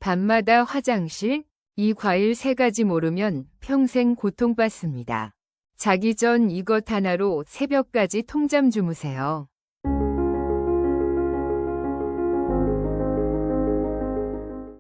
밤마다 화장실, 이 과일 3가지 모르면 평생 고통받습니다. 자기 전 이것 하나로 새벽까지 통잠 주무세요.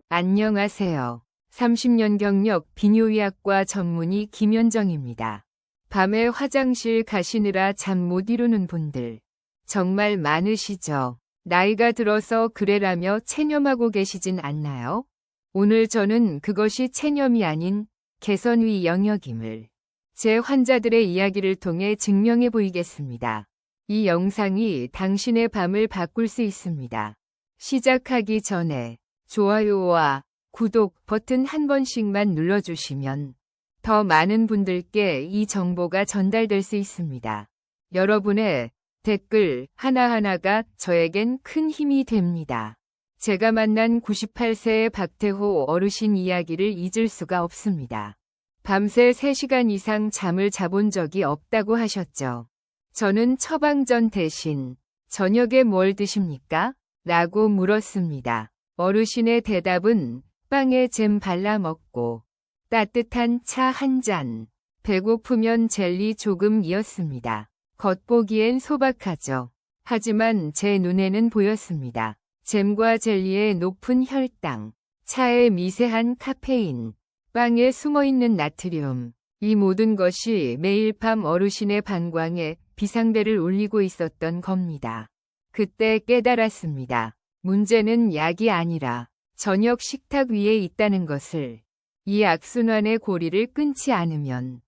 안녕하세요. 30년 경력 비뇨의학과 전문의 김현정입니다. 밤에 화장실 가시느라 잠 못 이루는 분들 정말 많으시죠? 나이가 들어서 그래라며 체념하고 계시진 않나요? 오늘 저는 그것이 체념이 아닌 개선의 영역임을 제 환자들의 이야기를 통해 증명해 보이겠습니다. 이 영상이 당신의 밤을 바꿀 수 있습니다. 시작하기 전에 좋아요와 구독 버튼 한 번씩만 눌러주시면 더 많은 분들께 이 정보가 전달될 수 있습니다. 여러분의 댓글 하나하나가 저에겐 큰 힘이 됩니다. 제가 만난 98세의 박태호 어르신 이야기를 잊을 수가 없습니다. 밤새 3시간 이상 잠을 자본 적이 없다고 하셨죠. 저는 처방전 대신 저녁에 뭘 드십니까? 라고 물었습니다. 어르신의 대답은 빵에 잼 발라 먹고 따뜻한 차 한 잔, 배고프면 젤리 조금이었습니다. 겉보기엔 소박하죠. 하지만 제 눈에는 보였습니다. 잼과 젤리의 높은 혈당, 차의 미세한 카페인, 빵에 숨어있는 나트륨, 이 모든 것이 매일 밤 어르신의 방광에 비상벨을 울리고 있었던 겁니다. 그때 깨달았습니다. 문제는 약이 아니라 저녁 식탁 위에 있다는 것을. 이 악순환의 고리를 끊지 않으면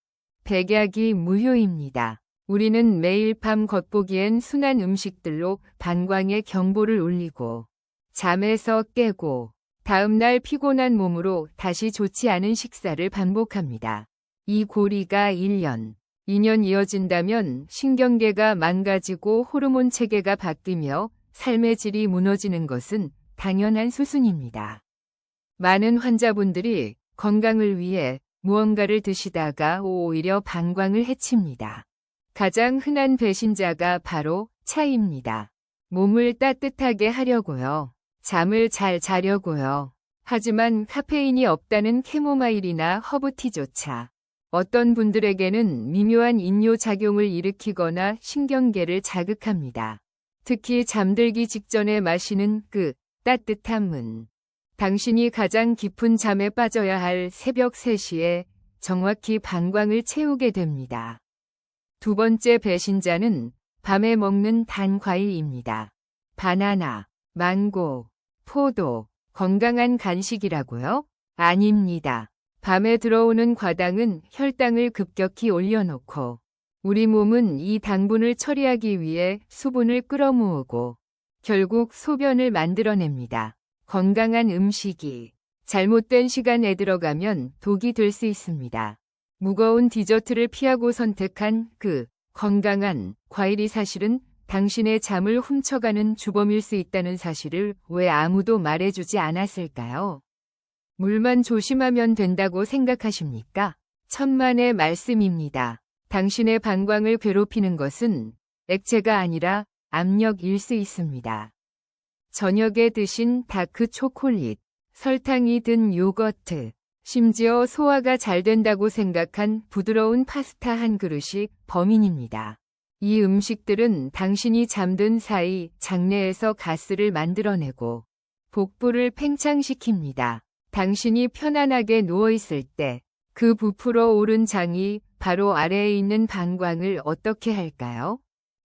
백약이 무효입니다. 우리는 매일 밤 겉보기엔 순한 음식들로 방광에 경보를 울리고 잠에서 깨고 다음날 피곤한 몸으로 다시 좋지 않은 식사를 반복합니다. 이 고리가 1년, 2년 이어진다면 신경계가 망가지고 호르몬 체계가 바뀌며 삶의 질이 무너지는 것은 당연한 수순입니다. 많은 환자분들이 건강을 위해 무언가를 드시다가 오히려 방광을 해칩니다. 가장 흔한 배신자가 바로 차입니다. 몸을 따뜻하게 하려고요. 잠을 잘 자려고요. 하지만 카페인이 없다는 캐모마일이나 허브티조차 어떤 분들에게는 미묘한 인뇨작용을 일으키거나 신경계를 자극합니다. 특히 잠들기 직전에 마시는 그 따뜻함은 당신이 가장 깊은 잠에 빠져야 할 새벽 3시에 정확히 방광을 채우게 됩니다. 두 번째 배신자는 밤에 먹는 단 과일입니다. 바나나, 망고, 포도, 건강한 간식이라고요? 아닙니다. 밤에 들어오는 과당은 혈당을 급격히 올려놓고 우리 몸은 이 당분을 처리하기 위해 수분을 끌어모으고 결국 소변을 만들어냅니다. 건강한 음식이 잘못된 시간에 들어가면 독이 될 수 있습니다. 무거운 디저트를 피하고 선택한 그 건강한 과일이 사실은 당신의 잠을 훔쳐가는 주범일 수 있다는 사실을 왜 아무도 말해주지 않았을까요? 물만 조심하면 된다고 생각하십니까? 천만의 말씀입니다. 당신의 방광을 괴롭히는 것은 액체가 아니라 압력일 수 있습니다. 저녁에 드신 다크 초콜릿, 설탕이 든 요거트, 심지어 소화가 잘 된다고 생각한 부드러운 파스타 한 그릇이 범인입니다. 이 음식들은 당신이 잠든 사이 장내에서 가스를 만들어내고 복부를 팽창시킵니다. 당신이 편안하게 누워있을 때 그 부풀어 오른 장이 바로 아래에 있는 방광을 어떻게 할까요?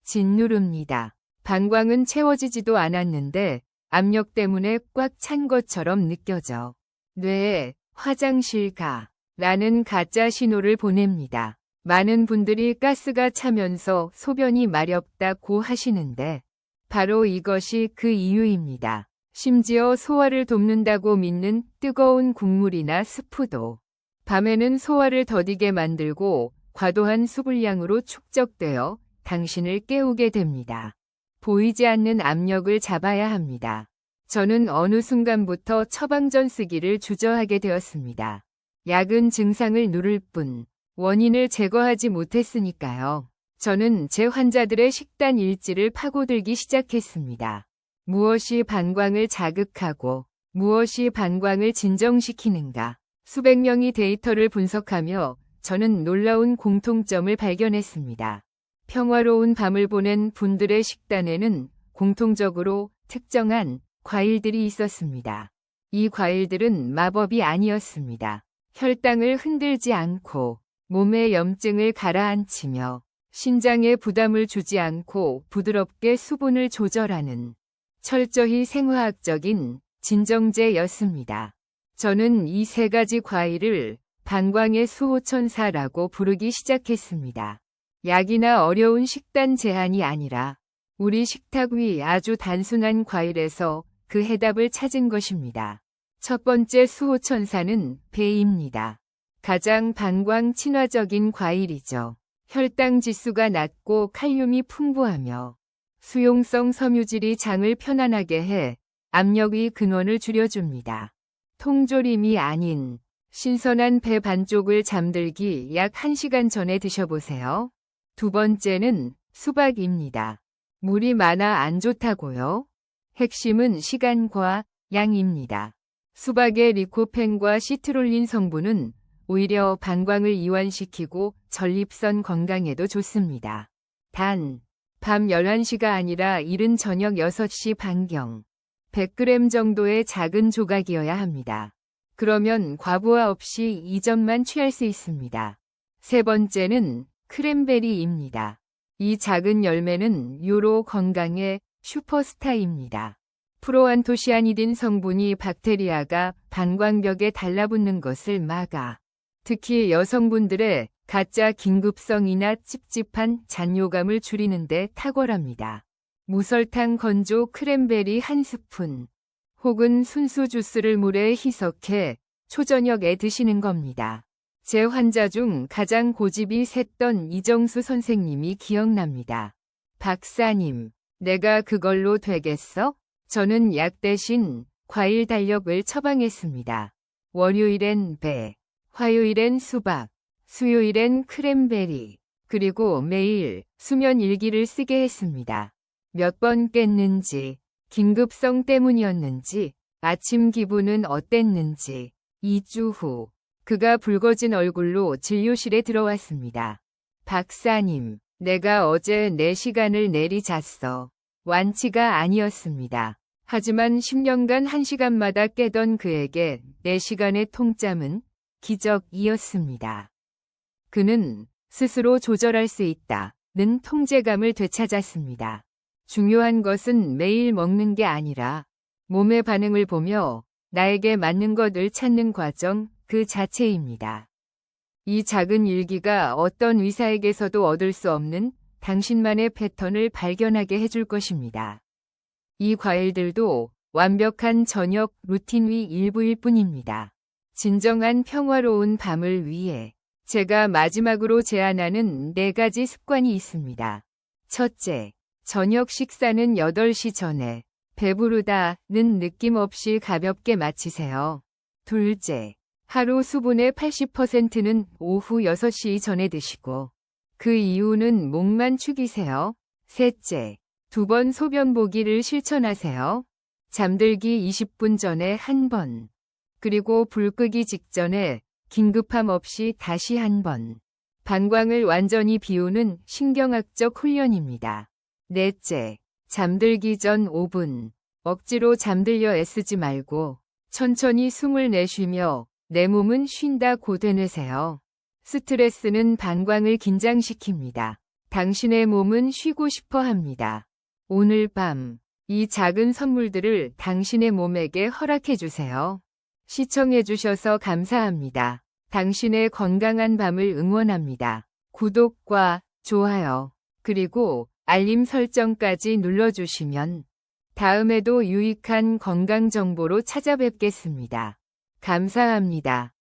짓누릅니다. 방광은 채워지지도 않았는데 압력 때문에 꽉 찬 것처럼 느껴져 뇌에 화장실 가 라는 가짜 신호를 보냅니다. 많은 분들이 가스가 차면서 소변이 마렵다고 하시는데 바로 이것이 그 이유입니다. 심지어 소화를 돕는다고 믿는 뜨거운 국물이나 스프도 밤에는 소화를 더디게 만들고 과도한 수분량으로 축적되어 당신을 깨우게 됩니다. 보이지 않는 압력을 잡아야 합니다. 저는 어느 순간부터 처방전 쓰기를 주저하게 되었습니다. 약은 증상을 누를 뿐 원인을 제거하지 못했으니까요. 저는 제 환자들의 식단 일지를 파고들기 시작했습니다. 무엇이 방광을 자극하고 무엇이 방광을 진정시키는가? 수백 명의 데이터를 분석하며 저는 놀라운 공통점을 발견했습니다. 평화로운 밤을 보낸 분들의 식단에는 공통적으로 특정한 과일들이 있었습니다. 이 과일들은 마법이 아니었습니다. 혈당을 흔들지 않고 몸의 염증을 가라앉히며 신장에 부담을 주지 않고 부드럽게 수분을 조절하는 철저히 생화학적인 진정제였습니다. 저는 이 세 가지 과일을 방광의 수호천사라고 부르기 시작했습니다. 약이나 어려운 식단 제한이 아니라 우리 식탁 위 아주 단순한 과일에서 그 해답을 찾은 것입니다. 첫 번째 수호천사는 배입니다. 가장 방광 친화적인 과일이죠. 혈당 지수가 낮고 칼륨이 풍부하며 수용성 섬유질이 장을 편안하게 해 압력의 근원을 줄여줍니다. 통조림이 아닌 신선한 배 반쪽을 잠들기 약 1시간 전에 드셔보세요. 두 번째는 수박입니다. 물이 많아 안 좋다고요? 핵심은 시간과 양입니다. 수박의 리코펜과 시트롤린 성분은 오히려 방광을 이완시키고 전립선 건강에도 좋습니다. 단, 밤 11시가 아니라 이른 저녁 6시 반경 100g 정도의 작은 조각이어야 합니다. 그러면 과부하 없이 이 점만 취할 수 있습니다. 세 번째는 크랜베리입니다. 이 작은 열매는 요로 건강의 슈퍼스타입니다. 프로안토시아니딘 성분이 박테리아가 방광벽에 달라붙는 것을 막아 특히 여성분들의 가짜 긴급성이나 찝찝한 잔뇨감을 줄이는 데 탁월합니다. 무설탕 건조 크랜베리 1스푼 혹은 순수 주스를 물에 희석해 초저녁에 드시는 겁니다. 제 환자 중 가장 고집이 셌던 이정수 선생님이 기억납니다. 박사님, 내가 그걸로 되겠어? 저는 약 대신 과일 달력을 처방했습니다. 월요일엔 배, 화요일엔 수박, 수요일엔 크랜베리, 그리고 매일 수면 일기를 쓰게 했습니다. 몇 번 깼는지, 긴급성 때문이었는지, 아침 기분은 어땠는지. 2주 후, 그가 붉어진 얼굴로 진료실에 들어왔습니다. 박사님, 내가 어제 4시간을 내리잤어. 완치가 아니었습니다. 하지만 10년간 1시간마다 깨던 그에게 4시간의 통잠은 기적이었습니다. 그는 스스로 조절할 수 있다는 통제감을 되찾았습니다. 중요한 것은 매일 먹는 게 아니라 몸의 반응을 보며 나에게 맞는 것을 찾는 과정 그 자체입니다. 이 작은 일기가 어떤 의사에게서도 얻을 수 없는 당신만의 패턴을 발견하게 해줄 것입니다. 이 과일들도 완벽한 저녁 루틴의 일부일 뿐입니다. 진정한 평화로운 밤을 위해 제가 마지막으로 제안하는 4가지 습관이 있습니다. 첫째, 저녁 식사는 8시 전에 배부르다는 느낌 없이 가볍게 마치세요. 둘째, 하루 수분의 80%는 오후 6시 전에 드시고 그 이유는 목만 축이세요. 셋째, 2번 소변 보기를 실천하세요. 잠들기 20분 전에 1번, 그리고 불 끄기 직전에 긴급함 없이 다시 1번. 방광을 완전히 비우는 신경학적 훈련입니다. 넷째, 잠들기 전 5분. 억지로 잠들려 애쓰지 말고 천천히 숨을 내쉬며 내 몸은 쉰다고 되뇌세요. 스트레스는 방광을 긴장시킵니다. 당신의 몸은 쉬고 싶어 합니다. 오늘 밤, 이 작은 선물들을 당신의 몸에게 허락해 주세요. 시청해 주셔서 감사합니다. 당신의 건강한 밤을 응원합니다. 구독과 좋아요, 그리고 알림 설정까지 눌러주시면 다음에도 유익한 건강 정보로 찾아뵙겠습니다. 감사합니다.